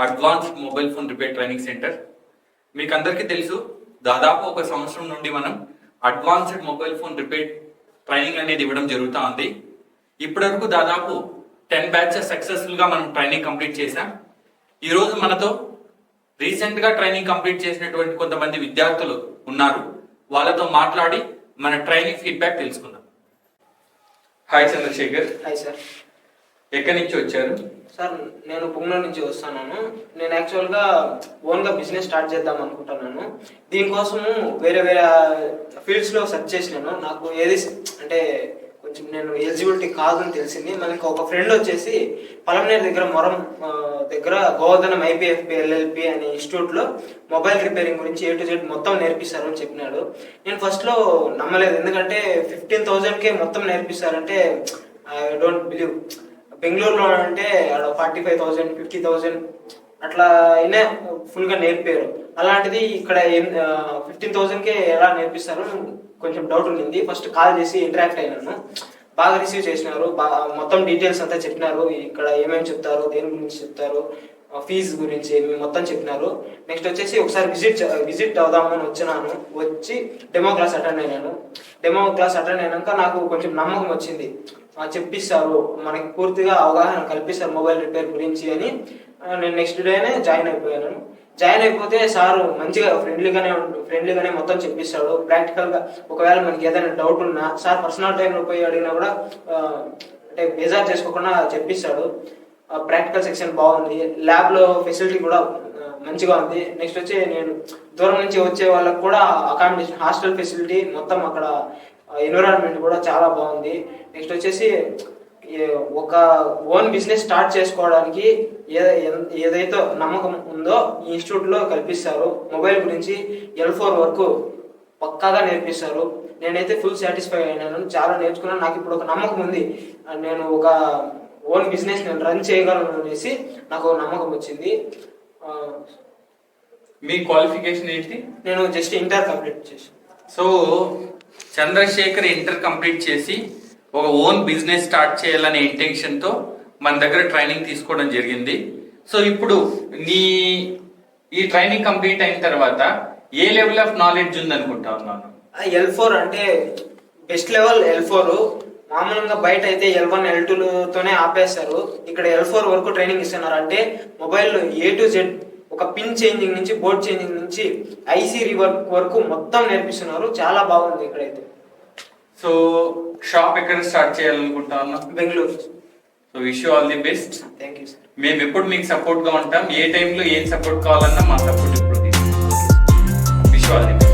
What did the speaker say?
Advanced mobile phone repair training centre. మీకు అందరికీ తెలుసు, దాదాపు ఒక సంవత్సరం నుండి మనం advanced mobile phone repair training అనేది ఇవ్వడం జరుగుతూ ఉంది. ఇప్పటివరకు దాదాపు 10 బ్యాచెస్ సక్సెస్ఫుల్ గా మనం ట్రైనింగ్ కంప్లీట్ చేశాం. ఈరోజు మనతో రీసెంట్ గా ట్రైనింగ్ కంప్లీట్ చేసినటువంటి కొంతమంది విద్యార్థులు ఉన్నారు. వాళ్ళతో మాట్లాడి మన ట్రైనింగ్ ఫీడ్బ్యాక్ తెలుసుకుందాం. హాయ్ చంద్రశేఖర్. Hi sir. ఎక్కడి నుంచి వచ్చారు? సార్ నేను పుంగనూరు నుంచి వస్తున్నాను. నేను యాక్చువల్గా ఓన్గా బిజినెస్ స్టార్ట్ చేద్దాం అనుకుంటున్నాను. దీనికోసము వేరే ఫీల్డ్స్లో సెర్చ్ చేసినాను. నాకు ఏది అంటే కొంచెం నేను ఎలిజిబిలిటీ కాదని తెలిసింది. మనకి ఒక ఫ్రెండ్ వచ్చేసి పలమనేరు దగ్గర మొరం దగ్గర గోవర్ధనం IPFB LLP అనే ఇన్స్టిట్యూట్లో మొబైల్ రిపేరింగ్ గురించి A to Z మొత్తం నేర్పిస్తారు అని చెప్పినాడు. నేను ఫస్ట్లో నమ్మలేదు, ఎందుకంటే 15,000కే మొత్తం నేర్పిస్తారంటే ఐ డోంట్ బిలీవ్. బెంగళూరులో అంటే 45,000 50,000 అట్లా అయినా ఫుల్గా నేర్పారు. అలాంటిది ఇక్కడ 15,000కే ఎలా నేర్పిస్తారు కొంచెం డౌట్ ఉండింది. ఫస్ట్ కాల్ చేసి ఇంటరాక్ట్ అయినాను. బాగా రిసీవ్ చేసినారు, మొత్తం డీటెయిల్స్ అంతా చెప్పినారు. ఇక్కడ ఏమేమి చెప్తారు, దేని గురించి చెప్తారు, ఫీజు గురించి మొత్తం చెప్పినారు. నెక్స్ట్ వచ్చేసి ఒకసారి విజిట్ అవుదామని వచ్చినాను. వచ్చి డెమో క్లాస్ అటెండ్ అయినాను. డెమో క్లాస్ అటెండ్ అయినాక నాకు కొంచెం నమ్మకం వచ్చింది. చెప్పిస్తారు, మనకి పూర్తిగా అవగాహన కల్పిస్తారు మొబైల్ రిపేర్ గురించి అని. నేను నెక్స్ట్ డేనే జాయిన్ అయిపోయాను. జాయిన్ అయిపోతే సారు మంచిగా ఫ్రెండ్లీగానే మొత్తం చెప్పిస్తాడు. ప్రాక్టికల్గా ఒకవేళ మనకి ఏదైనా డౌట్ ఉన్నా సార్ పర్సనల్ టైంలో పోయి అడిగినా కూడా అంటే బేజార్ చేసుకోకుండా చెప్పిస్తాడు. ప్రాక్టికల్ సెక్షన్ బాగుంది, ల్యాబ్లో ఫెసిలిటీ కూడా మంచిగా ఉంది. నెక్స్ట్ వచ్చి నేను దూరం నుంచి వచ్చే వాళ్ళకి కూడా అకామిడేషన్, హాస్టల్ ఫెసిలిటీ మొత్తం అక్కడ ఎన్విరాన్మెంట్ కూడా చాలా బాగుంది. నెక్స్ట్ వచ్చేసి ఒక ఓన్ బిజినెస్ స్టార్ట్ చేసుకోవడానికి ఏదైతే నమ్మకం ఉందో ఈ ఇన్స్టిట్యూట్లో కల్పిస్తారు. మొబైల్ గురించి L4 వరకు పక్కాగా నేర్పిస్తారు. నేనైతే ఫుల్ సాటిస్ఫై అయినాను, చాలా నేర్చుకున్నాను. నాకు ఇప్పుడు ఒక నమ్మకం ఉంది, నేను ఒక ఓన్ బిజినెస్ నేను రన్ చేయగలను అనేసి నాకు నమ్మకం వచ్చింది. మీ క్వాలిఫికేషన్ ఏంటి? నేను జస్ట్ ఇంటర్ కంప్లీట్ చేశాను. సో చంద్రశేఖర్ ఇంటర్ కంప్లీట్ చేసి ఒక ఓన్ బిజినెస్ స్టార్ట్ చేయాలనే ఇంటెన్షన్తో మన దగ్గర ట్రైనింగ్ తీసుకోవడం జరిగింది. సో ఇప్పుడు ఈ ట్రైనింగ్ కంప్లీట్ అయిన తర్వాత ఏ లెవెల్ ఆఫ్ నాలెడ్జ్ ఉంది అనుకుంటా ఉన్నాను? L4 అంటే బెస్ట్ లెవెల్ L4. మామూలుగా బయట అయితే L1 L2తోనే ఆపేస్తారు. ఇక్కడ L4 వరకు ట్రైనింగ్ ఇస్తున్నారు. అంటే మొబైల్ A to Z ఒక పిన్ చేంజింగ్ నుంచి బోర్డ్ చేంజింగ్ నుంచి IC రీవర్క్ వరకు మొత్తం నేర్పిస్తున్నారు. చాలా బాగుంది ఇక్కడైతే. సో షాప్ ఎక్కడ స్టార్ట్ చేయాలనుకుంటా ఉన్నా? Bengaluru. So wish you all the best. Thank you sir. మేము ఎప్పుడు మీకు సపోర్ట్ గా ఉంటాం. ఏ టైంలో ఏం సపోర్ట్ కావాలన్నా మా సపోర్ట్ ఇప్పుడు wish you all the best.